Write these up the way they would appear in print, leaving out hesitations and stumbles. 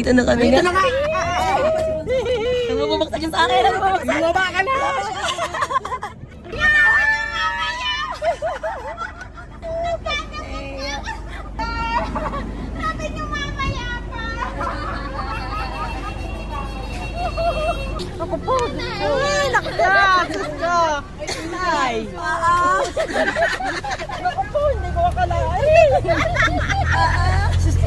Dito na kami. Dito na nga! Bumabaksak yun sa akin. Bumaba ka na! Sabi niyo mamaya pa. Ako po! Ay, nakita! Diyos ko! Ay! Ako po, hindi ko akalain!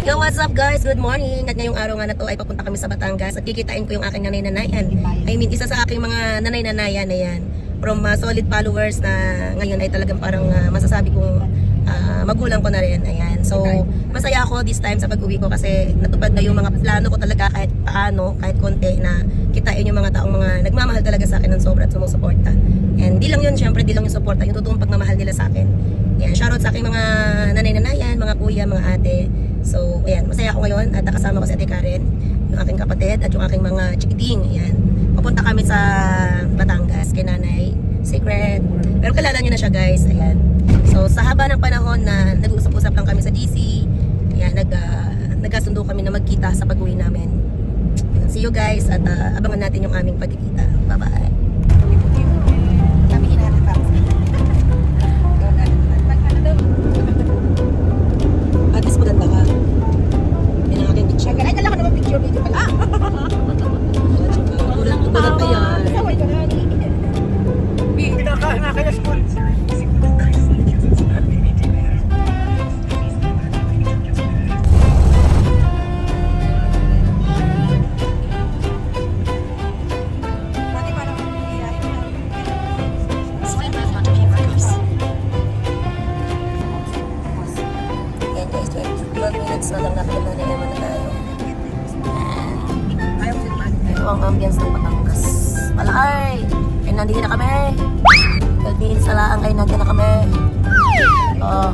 Yo, what's up guys? Good morning! At ngayong araw nga na to ay papunta kami sa Batangas at kikitain ko yung aking nanay-nanayan. I mean, isa sa aking mga nanay-nanayan na yan. From solid followers na ngayon ay talagang parang masasabi kong magulang ko na rin. Ayan. So, masaya ako this time sa pag-uwi ko kasi natupad na yung mga plano ko talaga kahit paano, kahit konti na kitain yung mga taong mga nagmamahal talaga sa akin ng sobra at sumusuporta. And di lang yun, syempre, di lang yung suporta, yung totoong pagmamahal nila sa akin. Ayan, shoutout sa aking mga nanay-nanayan, mga kuya, mga ate. So, ayan, masaya ako ngayon at nakasama ko si Ate Karen, yung aking kapatid at yung aking mga chikiting. Ayan, papunta kami sa Batangas, kay Nanay Secret. Pero kilala nyo na siya guys, ayan. So, sa haba ng panahon na nag-uusap-usap lang kami sa GC, ayan, nagkasundo kami na magkita sa pag-uwi namin. Ayan, see you guys at abangan natin yung aming pagkikita. Bye-bye! Kami hinahanap ako. At least maganda ka. Yan ang aking picture. Ay, kailangan naman picture video pala. Gulat ka yan. Saway ka nga. Pinaka school. Yan guys, 12 minutes na lang natin na naman na tayo. Ito ang ambience ng Batangas. Malakay! Ay, nandito na kami. 12 minutes na lang ay nandito na kami. Oo.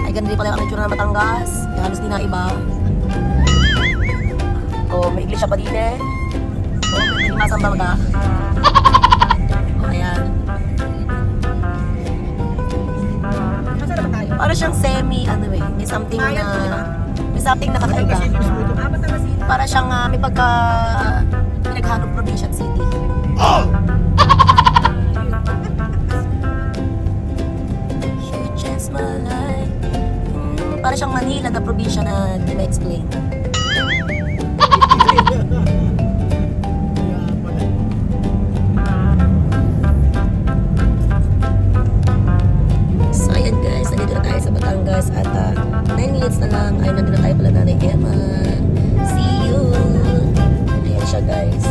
Ay, ganda rin pala yung itsura ng Batangas. Kaya halos di na iba. Oo, may iglesia pa din eh. Oo, may masambal ka. Ayan. Para siyang semi, ano eh, may something na kakaiba. Para siyang may pagka pinaghanong provincial city. You changed my life. Para siyang Manila na probinsya na di ma-explain. So ayan guys, nandito na tayo sa Batangas at 9 minutes na lang ay nandito na tayo pala Nanay Emma. See you! Ayan siya guys.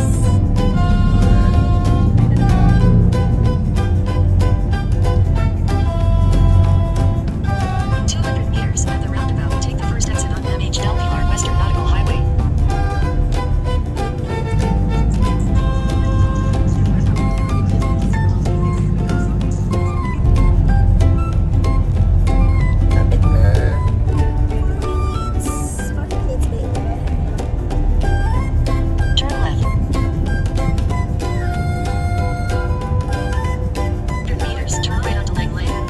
Lapit na. 40 minutes baby. Turn left. 100 meters, turn right onto Lake Lane.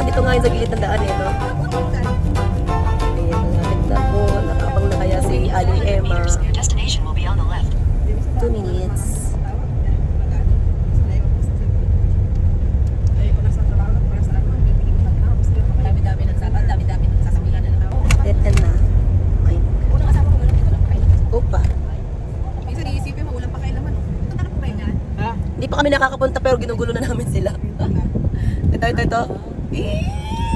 Dito nga yung sa gilid ng daan eh, no? Ayan, malapit na po. Nakabang na kaya si Aling Emma. Your destination will be on the left. 2 minutes. Dami-dami ng sasabihan na lang. Dead end na. Ay, Unang kasama ko lang dito lang kayo. opa. Minsan iisipin mo, ulang pa kayo naman. Punta na po kayo na. Ha? Hindi pa kami nakakapunta pero ginugulo na namin sila. Ito.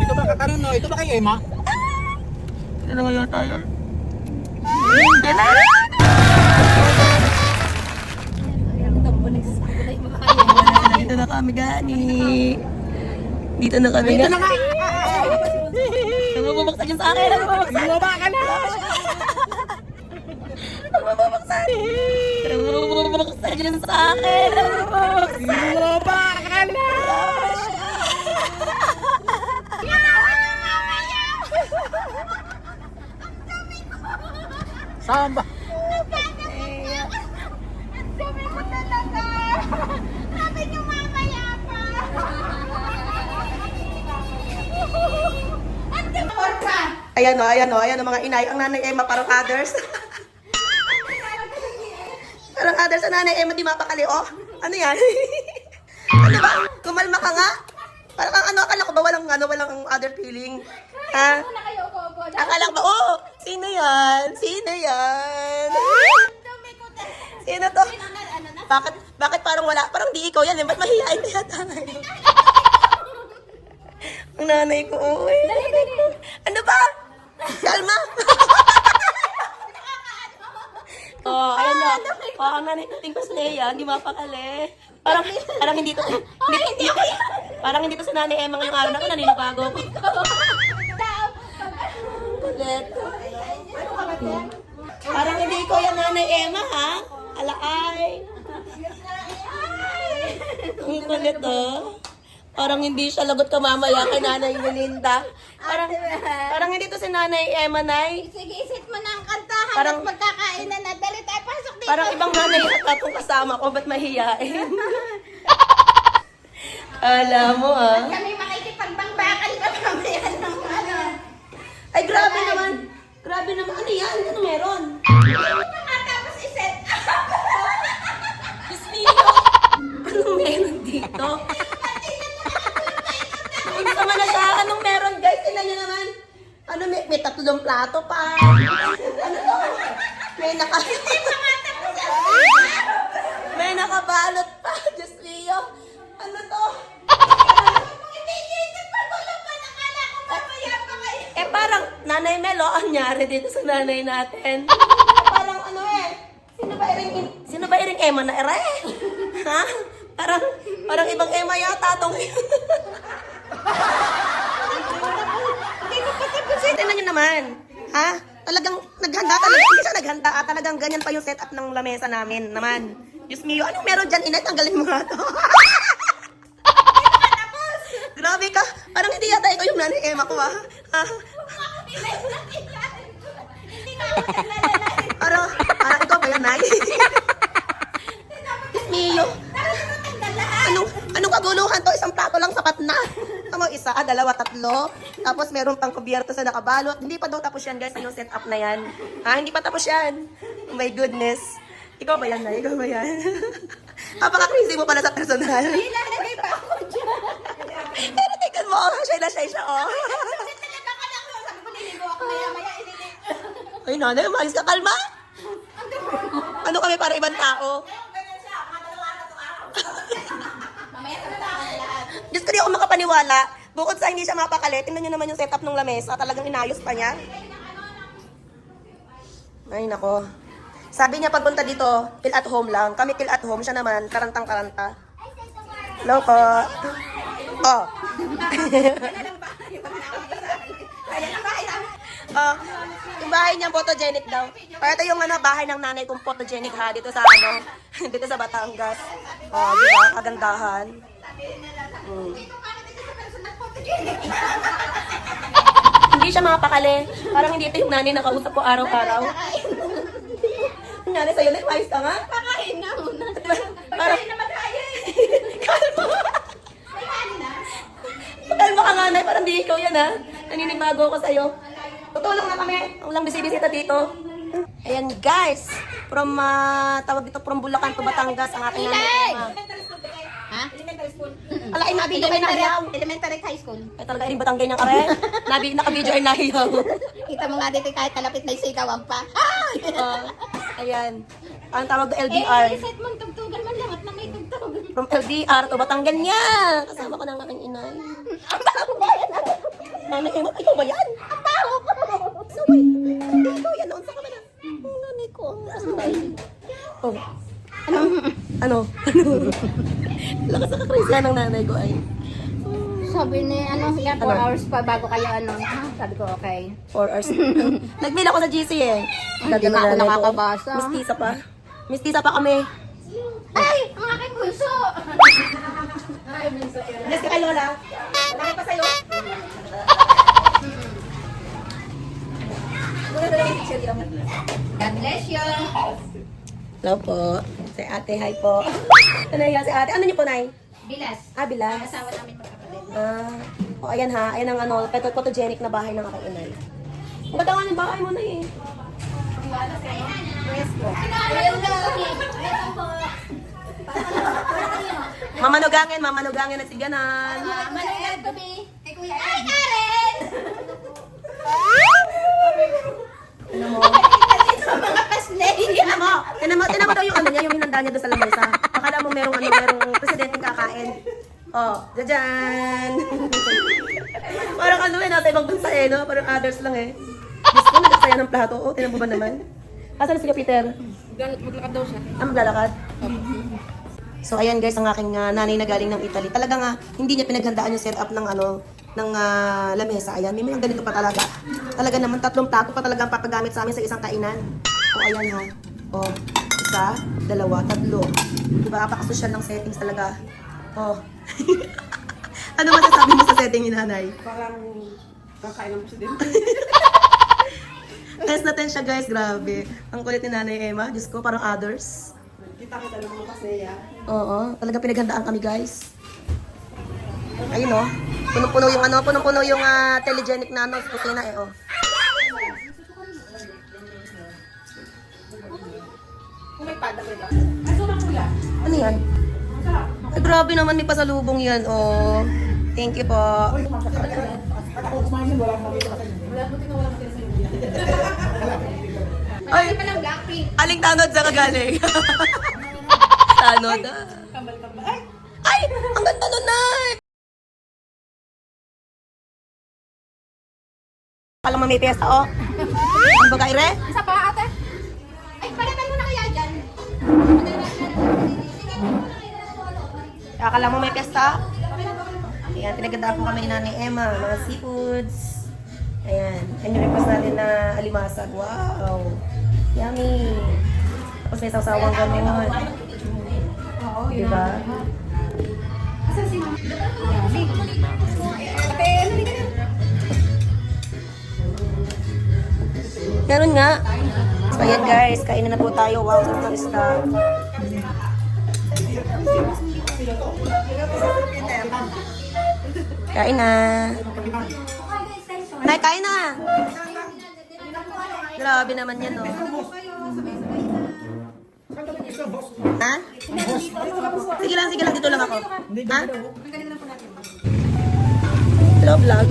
Ito ba kakaroon no? Ito ba kay Emma? Ano ngayon tayo? Dito na kami gani. Dito na kami Dito na nga! Bumabaksak yun sa akin. Bumaba ka na! Bumabaksak yun sa akin. Bumaba ka na! Ginawa niyo mamaya pa. Saan ba? Ayan o, mga inay. Ang nanay Emma parang others. Parang others sa nanay Emma, di mapakali. Oh, ano yan? Ano ba? Kumalma ka nga? Parang akala ko ba walang other feeling? Ha? Akala ko ba, oh, sino yan? Sino yan? Sino to? Bakit parang wala? Parang di ikaw yan. Ba't mahihain na yata? Ang nanay ko, uy. Ano ba? Kalma. Oh, ayan na. Oh, ang nanay ko tingko sa Leia, hindi mapakali. Parang hindi to. Parang hindi to sa nanay Emma ngayong araw na ko, naninibago ko. Kulit. Parang hindi ko yan nanay Emma, ha? Alaay. Ang kulit, oh. Parang hindi siya lagot ka mamaya kay Nanay Melinda. Parang hindi to si Nanay Emma, Nay. Sige, isit mo na ang kantahan Parang- at pagkakainan na. Dali tayo, pasok dito. Parang ibang nanay at akong kasama ko, ba't mahiyain? Alam mo, ah. Kami makikipagbangbakan ka mamaya ng ano. Ay, grabe naman. Grabe naman. Ano yan? Ano meron? Tapos iset. Diyos mio. Anong meron dito? Naunsa na siya. Anong meron, guys? Tingnan niyo naman. Ano, may tatlong plato pa. Ano to? May nakabalot pa. Diyos mio. Ano to? Hindi niyo isip pagulo pa. Nakala ko mamaya pa kayo. Eh parang Nanay Melo, ang nyari dito sa nanay natin. Parang ano eh. Sino ba iring Emma na ere? Ha? Parang ibang Emma yata tong. Tingnan niyo naman. Ha? Talagang naghanda talaga. Hindi siya naghanda. Talagang ganyan pa yung setup ng lamesa namin naman. Diyos mio, anong meron dyan? Inay, tanggalin mo nga to. Grabe ka. Parang hindi yata ikaw yung nanay Emma ko, ha? Hindi na ako nalala. Parang ikaw ba yan, Nay? Diyos mio. Anong kaguluhan to? Isang plato lang sapat na. Tama, isa, dalawa, tatlo. Tapos meron pang kubierto sa nakabalot. Hindi pa daw tapos yan, guys, yung setup na yan. Ha? Hindi pa tapos yan. Oh my goodness. Ikaw ba yan, Nay? Ikaw ba yan? Napaka-crazy mo pala sa personal. Ilalagay pa ako dyan. Pero tingnan mo, shy na shy siya, oh. Talaga ka lang. Sabi ko, liligo ako maya-maya. Ililig. Ay, nanay, umayos ka, kalma. Ano kami para ibang tao? Mamaya sa ako lahat. Diyos ko, di ako makapaniwala. Bukod sa hindi siya mapakali, tingnan nyo naman yung setup ng lamesa. Talagang inayos pa niya. Ay, nako. Sabi niya pagpunta dito, kill at home lang. Kami kill at home. Siya naman, karantang-karanta. Hello po. Oh. Oh, yung bahay niya photogenic daw. Para ito yung bahay ng nanay kong photogenic ha dito sa dito sa Batangas. Oh, di ba? Kagandahan. Hindi siya makapakali. Parang hindi ito yung nanay na kausap ko araw-araw. Nangyari sa'yo, nag-ayos ka nga? Pakain na muna. Parang, Pakain na mag-ayos. kalma. Kalma ka nga, Nay. Parang di ikaw yan, ha? Naninibago ko sa'yo. Tutulong na kami. Ang lang bisibisita dito. Ayan, guys. From, tawag dito, from Bulacan to Batangas, ang ating nanay. Ha? Ala, ay, nabidyo kayo nahiyaw. Elementary high school. Ay, talaga, rin Batanggay niyang kare. Nakabidyo ay nahiyaw. Kita mo nga dito kahit kalapit na isigawan pa. Ay! Ayan. Ang tawag na LDR. Set mo, tugtugan man lang at na may tugtugan. From LDR to Batangan niya. Kasama ko ng aking inay. Ang baho ba yan? Nanay, ikaw ba yan? Ang baho ko! Sabay. Hindi ikaw yan. Naunsa ka ba na? Ang nanay ko. Oh. Ano? Lakas sa kakrisya ng nanay ko ay. Sabi ni, yan 4 hours pa bago kayo Sabi ko, okay. 4 hours. Nag-mail ako sa GC eh. Hindi na ako nakakabasa. Mistisa pa. Mistisa pa kami. Ay! Ang aking bunso! Bless ka kay Lola. Malaki pa sa'yo. Wala na lang God bless you. Hello po. Si ate, hi po. Ano yan si ate? Ano niyo po, Nay? Bilas. Ah, Bilas. Asawa namin magkapatid. Ayan ha. Ayan ang photogenic na bahay ng aking inay. Ang ganda nga ng bahay mo na eh. Mamanugangin at siganan. Manulat ko, Bi. Kay Kuya. Ay, Karen! Ano mo? Mga paslay. Tinan mo daw yung ano niya, yung hinanda niya doon sa lamesa. Akala mo merong presidenteng kakain. Oh, jajan. Parang ano eh, nasa ibang bansa eh, no? Parang others lang eh. Diyos ko, nagaksaya ng plato. Oh, tinan mo ba naman? Asan si Peter? Maglakad daw siya. Maglalakad? So ayan guys, ang aking nanay na galing ng Italy. Talaga nga, hindi niya pinaghandaan yung setup ng lamesa. Ayan, may mga ganito pa talaga. Talaga naman, 3 plato pa talaga ang papagamit sa amin sa isang kainan. O ayan ha. O, 1, 2, 3. Diba, apakasosyal ng settings talaga. O. Ano masasabi mo sa setting ni nanay? Parang kakain ng presidente. Test natin siya guys, grabe. Ang kulit ni nanay Emma. Diyos ko, parang others. Kita lang mga pasaya. Oo, talaga pinaghandaan kami guys. Ayun oh. Punong-puno yung telegenic na kusina eh oh. Kung may pada ka ba? Ay, sumang kuya. Ano yan? Ay, grabe naman may pasalubong yan oh. Thank you po. Ay, Ay, palang Blackpink. aling tanod sa kagaling. Tanod ah. Kambal-kambal. Ay! Ay, ang ganda nun na. Alam mo may piyesta oh. Ano ba kaire? Isa pa, ate. Ay, palitan mo na kaya dyan. Akala mo may piyesta? Ayan, pinagandaan po kami ni Nanay Emma, mga seafoods. Ayan, and yung request natin na alimasag. Wow! Yummy! Tapos may sawsawang ganon. Diba? Asan si Ma'am? Ate, ano din ka? Meron nga. So ayan guys, kainan na po tayo. Wow, sarap ng isda. Kain na. Nay, kain na. Grabe naman yan, no? Ha? Sige lang, dito lang ako. Ha? Hello, vlog.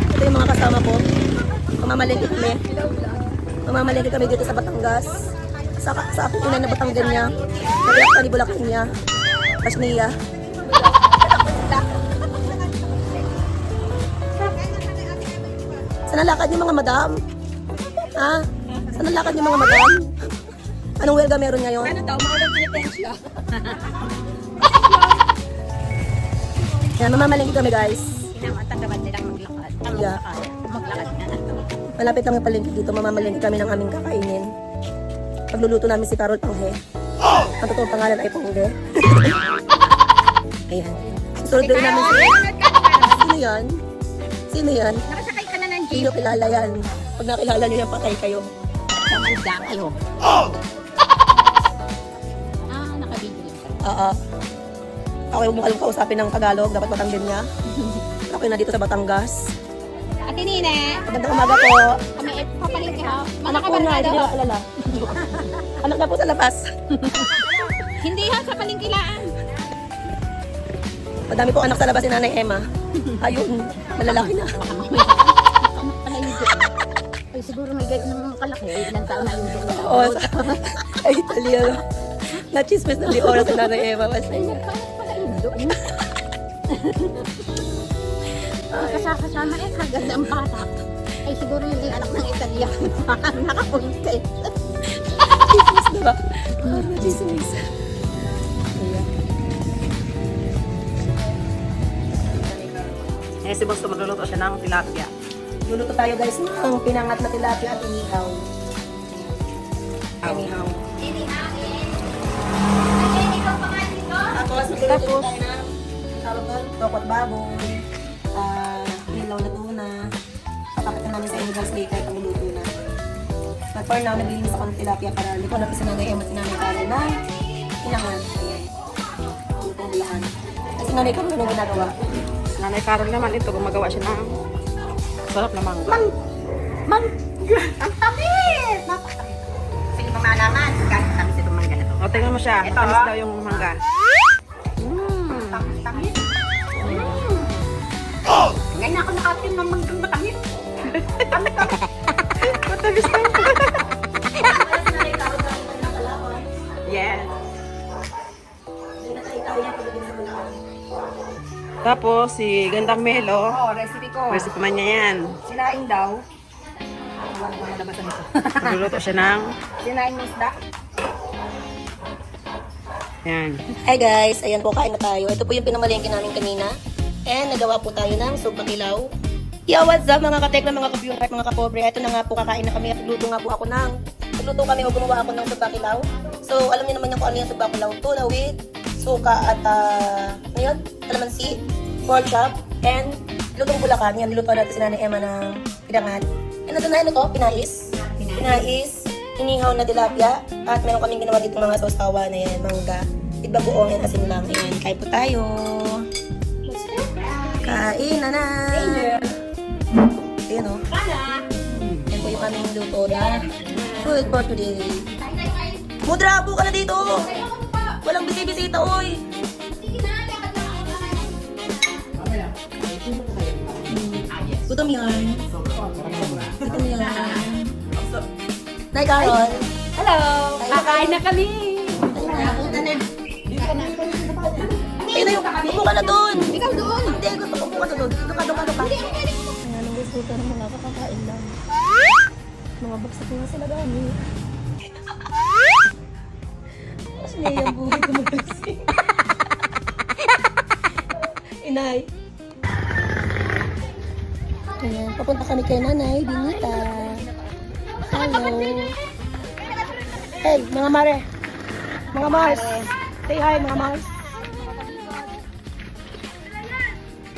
Ito yung mga kasama ko. Mamamalengke kami. Mamamalengke kami dito sa Batangas. Sa akong ina na Batanggan niya. Nagilak pa ni Bulacan niya. Pasniya. Saan ang lakad niyo mga madam? Ha? Saan ang lakad niyo mga madam? Anong welga meron ngayon? Ano daw, mga pinitensya. Yan, mamamalengke kami guys. Pinamatagamad nilang maglakad. Yeah. Maglakad na. Malapit lang yung palengke dito, mamamalengke kami ng aming kakainin. Pagluluto namin si Carol Panghe. Ang totoong pangalan ay Panghe. Ayan. Susunod din namin si... Sino yan? Sino yan? Nakasakay ka na ng Hindi jeep. nyo kilala yan. Pag nakilala nyo yan, patay kayo. Samanda kayo. Nakabigil ka. Ako yung mukhang kausapin ng Tagalog, dapat Batanggan niya. Ako yung nandito sa Batangas. Ate Nina, Magandang umaga po. kami papalingki ha. Anak ko na, hindi nila alala. Anak na po sa labas. Hindi ha, sa palingkilaan. Madami po anak sa labas si Nanay Emma. Ayun, malalaki na. Ay, siguro may gayet ng kalaki. Ilang taon na yung doon. Oo, ay Italiano. Na-chismis na di oras si Nanay Emma. Basta niya. Pala yung doon. Kasama kaganda ang bata. Ay, siguro yung anak ng Italiano. Nakapunti. Chismis na ba? Chismis. Eh, si Boss, magluluto siya ng tilapia. Luluto tayo guys ng pinangat na tilapia at inihaw. Inihaw. Tapos, magluluto tayo ng tawag doon, tokot baboy, hilaw na tuna. Papakita namin sa inyo guys later kung luto na. For now, naglilinis ako ng tilapia para hindi ko na kasi nanay Emma at sinanay Karen na kailangan. Ayan. Itong bulahan. Kasi nanay ko ano ginagawa. Nanay Carol naman ito, gumagawa siya ng sarap na mangga. Ang tamis! Napakatamis. Sige mga naman, kahit tamis itong mangga na to. O, tingnan mo siya. Matamis daw yung mangga. Tamis. Ngayon na ako nakatim ng manggang matamis. Matamis daw. Yes. Tapos, si Gandang Melo, Oh, recipe ko. recipe man niya yan. Sinaing daw. Wala ko malabasan ito. Nagluluto siya ng, Sinaing isda. yan. Hi guys, ayan po, kain na tayo. Ito po yung pinamalengke namin kanina. And nagawa po tayo ng soup pakilaw. Yo, what's up mga katekla, mga ka-viewer, mga kapobre. Ito na nga po, kakain na kami. Nagluto nga po ako nagluto kami o gumawa ako ng soup pakilaw. So, alam niyo naman yung kung ano yung soup pakilaw. Tuna with suka at, ano yun? Calamansi, pork chop, and lutong bulakan. Yan, niluto natin si Nanay Emma ng pinangat. And ito na, ano to? Pinais. Pinais, inihaw na tilapia, at meron kaming ginawa dito mga sausawa na yan, mangga. Iba buong and asin lang. Ayan, kain po tayo. Kain na na. Ayan o. Yan po yung aming luto na food for today. Mudrabo ka na dito. Walang bisibisita, oy. Gutom yan. Gutom yan. Nay Carol. Hello! Kakain na kami! Ayun na yung, upo ka na doon. Ikaw doon! Hindi, gusto ko upo ka na doon. Doon ka. Hindi, ang galing mo! Anong gusto ka naman ako kakain lang. Mga bagsak na sila dami. Kasi na yung buhay ko mag-gasing. Inay. Ayan, papunta kami kay Nanay Binita. Hello. Hey, mga mare. Mga Mars. Say hi, mga Mars.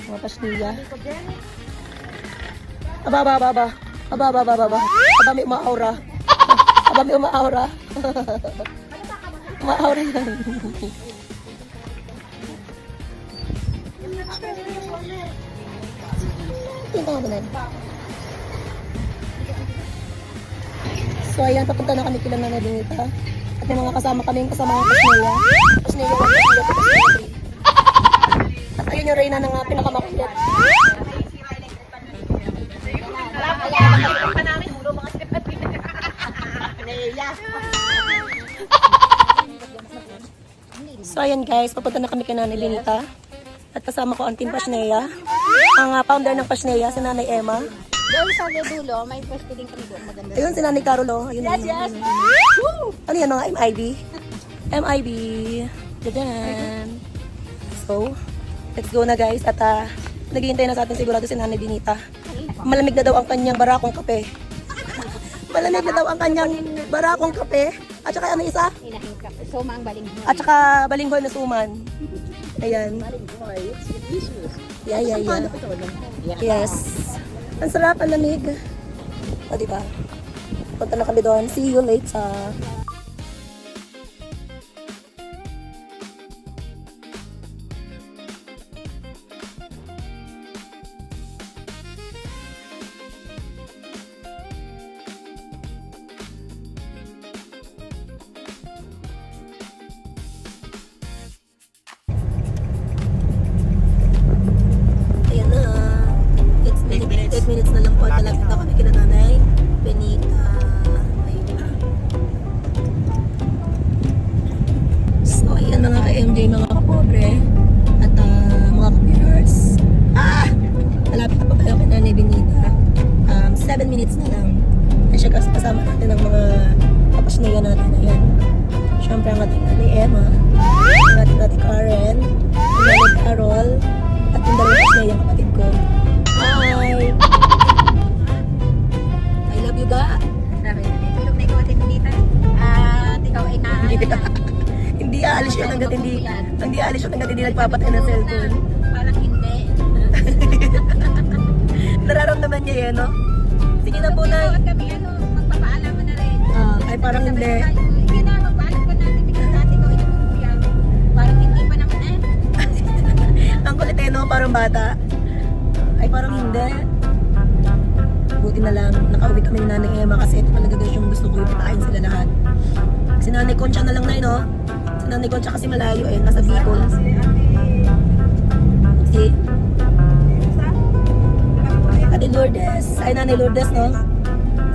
Mga pasniya. Aba. Aba, may umaaura. Aba, may umaaura. Umaaura yan. Tingnan nga ba na? So, ayan, papunta na kami kila Nanay Binita. At may mga kasama kaming kasama ng Pasneya. Pasneya 1, Pasneya 2, Pasneya 3. At ayun yung Reyna na nga pinakamakulit. So ayan guys, papunta na kami kay Nanay Binita. At kasama ko ang Team Pasneya. Ang founder ng Pasneya, si Nanay Emma. Doon sa dulo, may pwesto din kami doon. Maganda. Ayun si Nanay Carolo. Ayun, yes. Ano yan mga MIB? MIB. Dadan. So, let's go na guys. At naghihintay na sa atin sigurado si Nanay Binita. Malamig na daw ang kanyang barakong kape. Malamig na daw ang kanyang barakong kape. At saka ano isa? Hinahingkap. So, maang balinghoy. At saka balinghoy na suman. Ayan. Balinghoy, it's delicious. Yeah. Yes. Ang sarap, ang lamig. O, diba? Punta na kami doon. See you later. Ayan na. 8 minutes na lang po. Malapit na kami kina Nanay Benita. Ayun. So, ayan na nga kay MJ mga kapobre. At mga ka-viewers. Malapit na po tayo kay Nanay Benita. 7 minutes na lang. At siya kasama natin ang mga kapasniya natin. Ayan. Siyempre ang ating Nanay Emma. Ang ating Ate Karen. Ang Nanay Carol. At yung dalawang kapasniya yung kapatid ko. Hi! I love you, ga. Tulog na ikaw at Benita. At ikaw ay Hindi aalis yun hanggat hindi nagpapatay ng cellphone. Parang hindi. Nararamdaman niya yan, no? Sige na po, Nay. At kami, magpapaalaman na rin. Ay, parang hindi. Hindi na, magpaalam pa natin. Bigyan natin ikaw ito kuya. Parang hindi pa naman Ang kulit eh, no? Parang bata. Ay, parang hindi. Buti na lang, nakauwi kami ni Nanay Emma kasi ito talaga guys yung gusto ko yung patayin sila lahat. Si Nanay Concha na lang na no? Si Nanay Concha kasi malayo eh, nasa Bicol. Si Ate Lourdes, ay Nanay Lourdes no?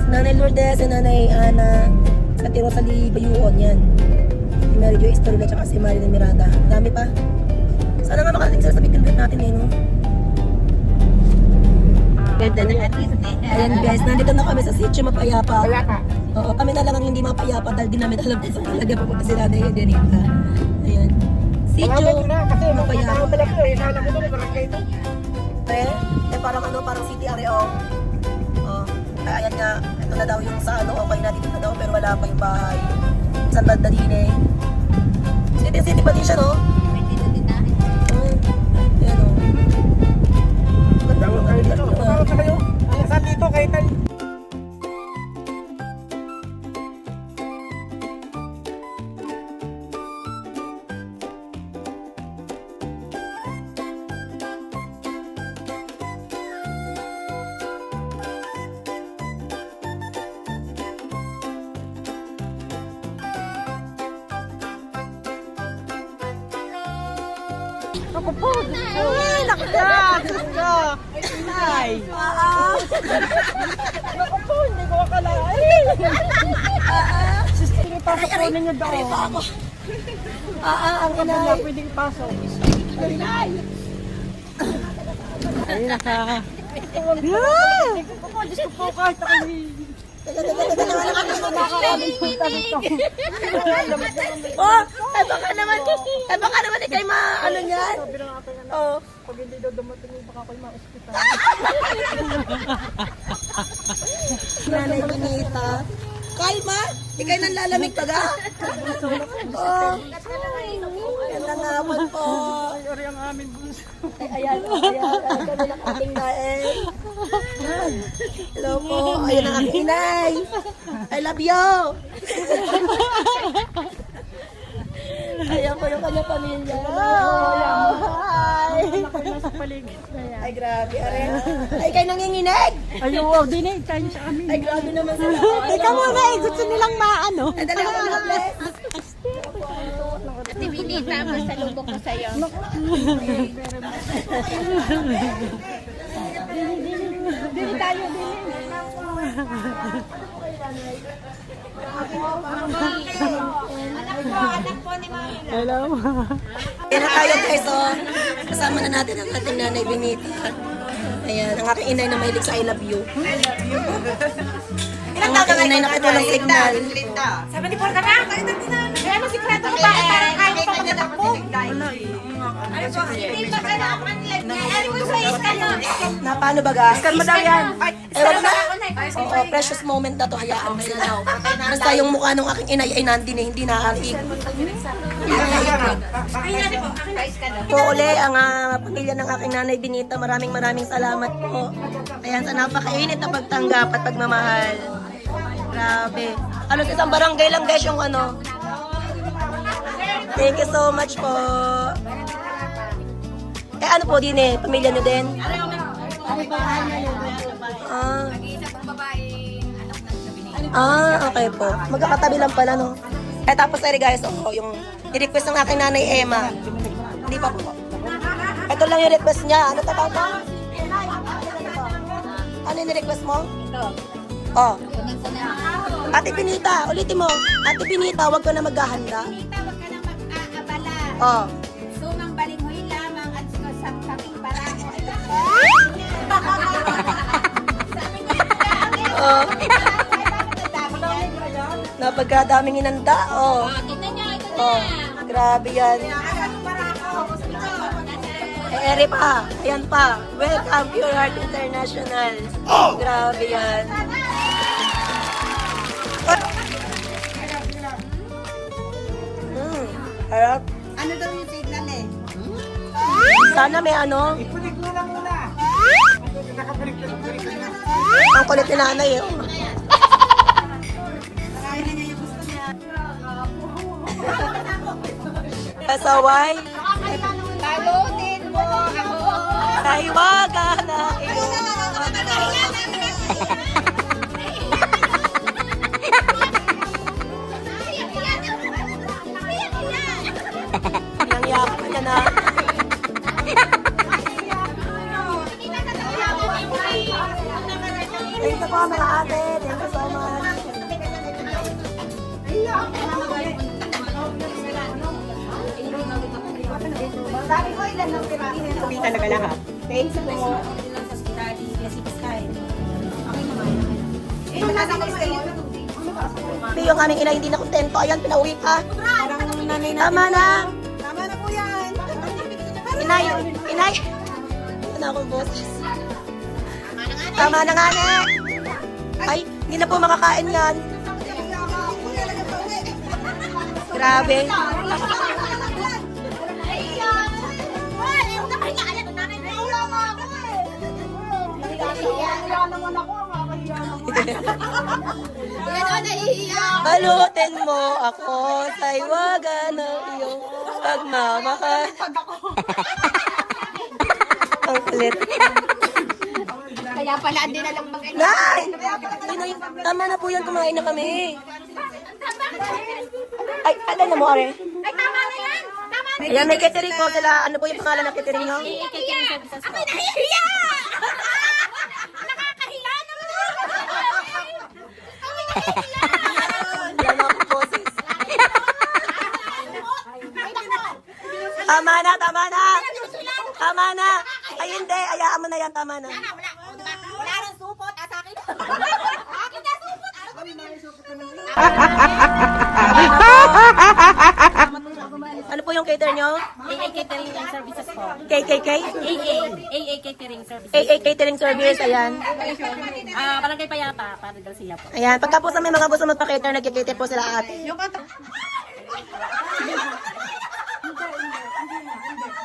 Si Nanay Lourdes, si Nanay Ana, si Ate Rosalie Bayuon, yan. Si Mary Jo Estorila, tsaka si Marilyn Miranda. Dami pa. Sana nga makarating sila sa meet and greet natin eh, no? Ganda na at least. Ayan guys, nandito na kami sa Sitio Mapayapa. Oo, kami na lang ang hindi mapayapa dahil di namin alam kung saan talaga pupunta si Nanay Edenita. Ayan. Sitio Mapayapa. Parang ano, parang city area. Oh. Ayan nga, ito na daw yung sa ano, okay na dito na daw pero wala pa yung bahay. Isang banda din eh. City pa din siya, no? Ayan o. Ganda mo. Saan dito kayo tayo? Ako po! Ay, nakita! Suska! Ay! Ako po, hindi ko akalain! Sige, pasok po ninyo doon. Ang Wala inay. pwedeng pasok. Ay, naka... Diyos ko po, kahit ako nakakaraming punta dito. Oh, baka naman ikay ano niyan. Sabi ng aking anak, Oh. pag hindi daw dumating, baka ako'y ma-hospital. Nanay Benita. Kalma, ikay nang lalamig pa ga. Oh. Ganda nga po. Ay, ori ang aming gusto. Ayan, kami ng ating daig. Hello po, ayan ang aking inay. I love you. Ayan po yung kanyang pamilya. Hi. Ako'y nasa paligid na yan. Ay, grabe, are. Ay, kayo nanginginig. Ay, wow, dinig tayo sa amin. Ay, grabe naman sila. Ikaw muna eh, gusto nilang maano. Ay, talaga mga bless. Ate Binita, basta lubok ko sa'yo. Dili tayo, dili. Anak po ni Mami. Hello. Ayan na tayo guys, oh. Kasama na natin ang ating Nanay Benita. Ayan, ang aking inay na mahilig sa I love you. Ang aking inay na katulang signal. Sabi ni Porta na, kayo na tinanong. Kaya ano sikreto ko ba? Parang kaya ko pagkatakbo. Ano po? Hindi pa ka na ako manlag niya. Ano mo sa iskan mo? Na paano ba ga? Scan mo daw yan. Eh, wag na. Oo, precious moment na to. Hayaan mo sila. Basta yung mukha ng aking inay ay nandun eh, hindi nakaig. Po uli, ang pamilya ng aking Nanay Benita, maraming salamat po. Ayan, sa napakainit na pagtanggap at pagmamahal. Grabe. Halos isang barangay lang guys yung ano. Thank you so much po. Eh ano po din eh, pamilya nyo din? Okay po. Magkakatabi lang pala, no? Eh, tapos sorry guys, yung i-request ng aking Nanay Emma. Hindi pa po. Ito lang yung request niya. Ano tatawag mo? Ano yung request mo? Oh. Ate Benita, ulitin mo. Ate Benita, huwag ka na maghahanda. Binita, wag ka na mag-aabala. Oh. Sumang balinghoy lamang at sa kaming parako ay Oh. Napagkadaming inanda. Oh. tignan niyo, ito Oh. Grabe yan. Eh, ere pa. Ayan pa. Welcome, Pure Heart International. Grabe yan. Harap. Ano daw yung signal eh? Sana may ano. Ipulik mo na muna. Nakapulik na. Ang kulit ni nanay eh. Kaya na niya yung Pasaway. Balutin mo ako. Sa hiwaga na iyong Nangyak ka na. Thank you po mga ate. Thank you so much. Sabi talaga lahat. Thanks po. Ito yung aming ina hindi na kontento. Ayan, pinauwi pa. Tama na. Tama na po yan. Inay, inay. Ito na akong boses. Tama na nga na. Ay, hindi na po makakain yan. Grabe. Balutin mo ako sa iwaga ng iyong pagmamahal. Ang kulit. Kaya pala hindi na lang mag- Nay! Inay, tama na po yan. Kumain na kami. Ay, ano na mo, are? Ay, tama na yan! Tama na! Ayan, may catering po sila. Ano po yung pangalan ng catering nyo? Ako'y nahihiya! Nakakahiya naman! Ako'y nahihiya! Yan ako po, sis. Tama na, tama na! Tama na! Ay, hindi. Ayaan mo na yan. Tama na. Wala nang supot, sa akin. Akin na supot! Ano po yung cater nyo? AA Catering Services po. KKK? AA Catering Services. AA Catering Service. Ayan. Barangay Payata, para Garcia po. Ayan. Pagka po sa may mga gusto magpa-cater, nagkikater po sila ate.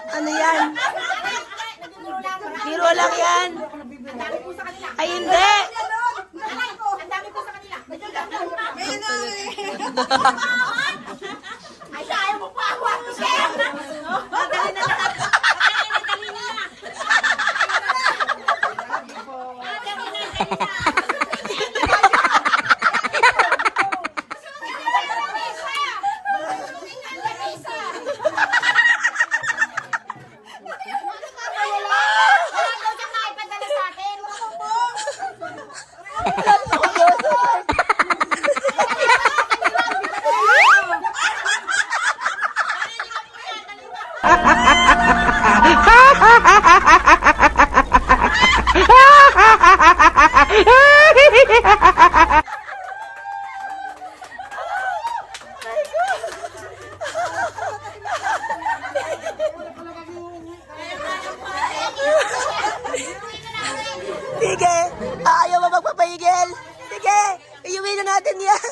Ano yan? Biro lang yan. Ay, hindi. Ang dami po sa kanila. Ay, ayaw mo pa ako. Dali na lahat. Dali na. Sige. Ayaw mo magpapahigil. Sige. Iuwi na natin yan.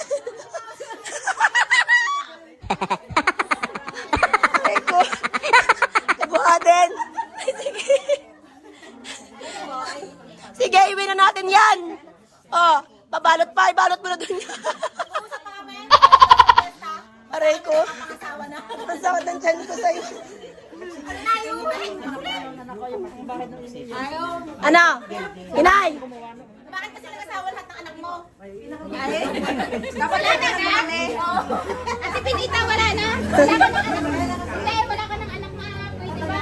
Ay ko. Nabuhatin. Sige. Sige, iuwi na natin yan. Oh, pabalot pa. Ibalot mo na dun yan. Aray ko. Ang sakit ng tiyan ko sa'yo. Ano? Inay! Bakit kasi nag-asawa lahat ng anak mo? Wala na na. Ate Pinita, wala na. Wala ka ng anak mo. Hindi, wala ka ng anak na pwede ba?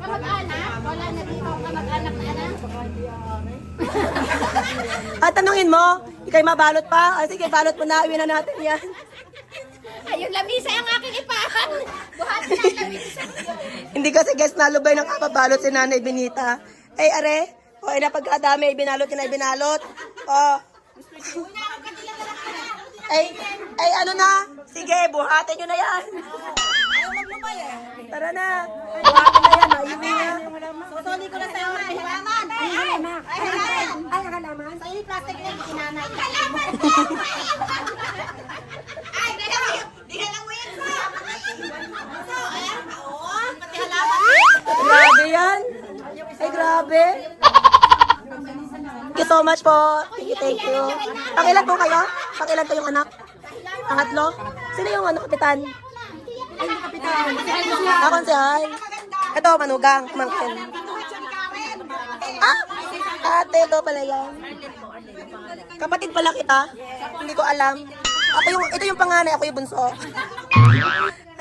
Kamag-anak? Wala na dito kamag-anak na anak. At tanungin mo, ikay mabalot pa? Ah, sige, balot mo na. Iwi na natin yan. Ay, yung lamisa ang aking ipahan. Buhat na ang lamisa. Hindi kasi guys, nalubay ng kapabalot si Nanay Benita. Ay, are. O, ay napagkadami. Binalot yun ay binalot. O. Ay, ano na? Sige, buhatin nyo na yan. Tara na. Buhatin na yan. Maiwi na. Susuli ko na sa'yo. Ay, halaman. Ay, halaman. Ay, halaman. Ay, halaman. Sa'yo yung plastic na yung kinanay. Halaman. Ay, di ka lang mo yan sa. So, ayan. Oo, pati halaman. Grabe yan. Ay, grabe. Thank you so much po. Thank you. Pakilan po kayo? Pakilan kayong anak? Pangatlo? Sino yung ano, kapitan? Konsehal. Ito, manugang, pamangkin. Ah, ate, ito pala yan. Kapatid pala kita. Hindi ko alam. Ito yung panganay, ako yung bunso.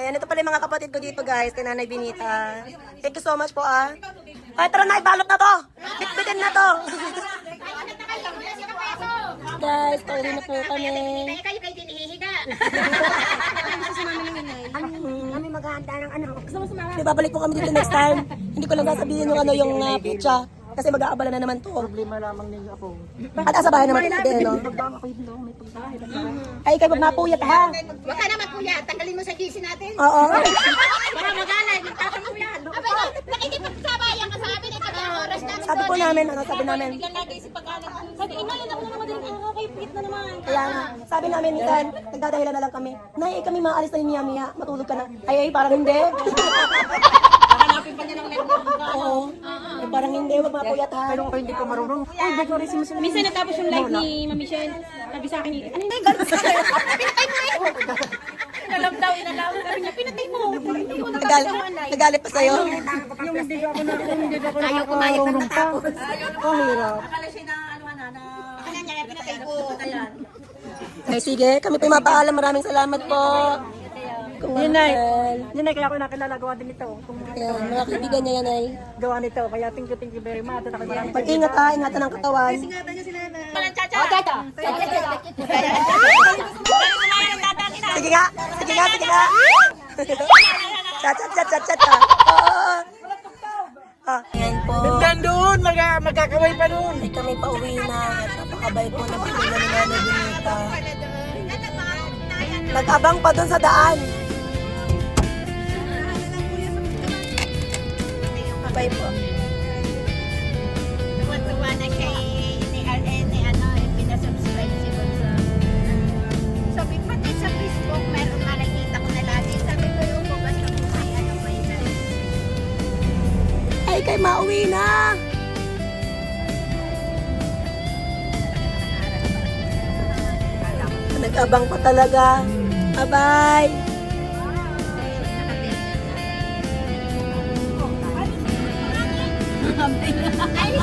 Ayan, ito pala yung mga kapatid ko dito, guys. Kay Nanay Benita. Thank you so much po, ah. Ay, tara na, ibalot na to. Bitbitin na to. Guys, pauwi na po kami. Kayo kayo din ihihiga. Kami maghahanda ng ano. Babalik po kami dito next time. Hindi ko lang sasabihin yung ano yung pizza. Kasi mag-aabala na naman to. Problema lamang ninyo ako. At sa bahay naman ito din, no? Ay, kayo mapuyat, ha? Huwag ka naman kuya, tanggalin mo sa GC natin. Oo. Baka magalay, magtatanong yan. Abay, nakikipagsabayan ka sa amin, ito na oras namin. Sabi po namin, sabi namin. Sabi, ina, yun ako na madaling araw, kayo pigit na naman. Kaya nga, sabi namin minsan, nagdadahilan na lang kami. Nay, kami maalis na yung miya-miya, matulog ka na. Ay, parang hindi. Hanapin pa niya ng network. Oo. Ay, parang hindi, wag mapuyat, ha? Pero hindi ko marunong. Ay, ba't wala si Miss Elaine? Minsan natapos yung live ni Mami Michelle. Sabi sa akin, ano yung inalam daw, inalam. Sabi niya, pinatay mo. Nagalit pa sa'yo. Yung hindi ako na, Ayaw kumayag ng natapos. Ang hirap. Ay, sige, kami po yung mapaalam. Maraming salamat po. Yun ay, kaya ako nakilala gawa din ito. Ayan, mga kaibigan niya yan ay. Gawa nito, kaya thank you very much. At ako maraming Pag-ingat ha, ingatan ang katawan. Sige nga, sige nga, sige nga. Chat, chat, chat, chat, chat. Oo. Ayan po. doon, magkakaway pa doon. Ay kami pa uwi na. At napakabay po ng pagkula ni Nanay Benita. Nag-abang pa doon sa daan. Abay po. Tuwa na siya ni ano, pinasubscribe si Bonso. Sabi, pati sa Facebook, meron nakikita ko na lagi. Sabi ko, yung po, basta kung may ano, may Ay kay mauwi na. Nag-abang pa talaga. Bye-bye. Ay,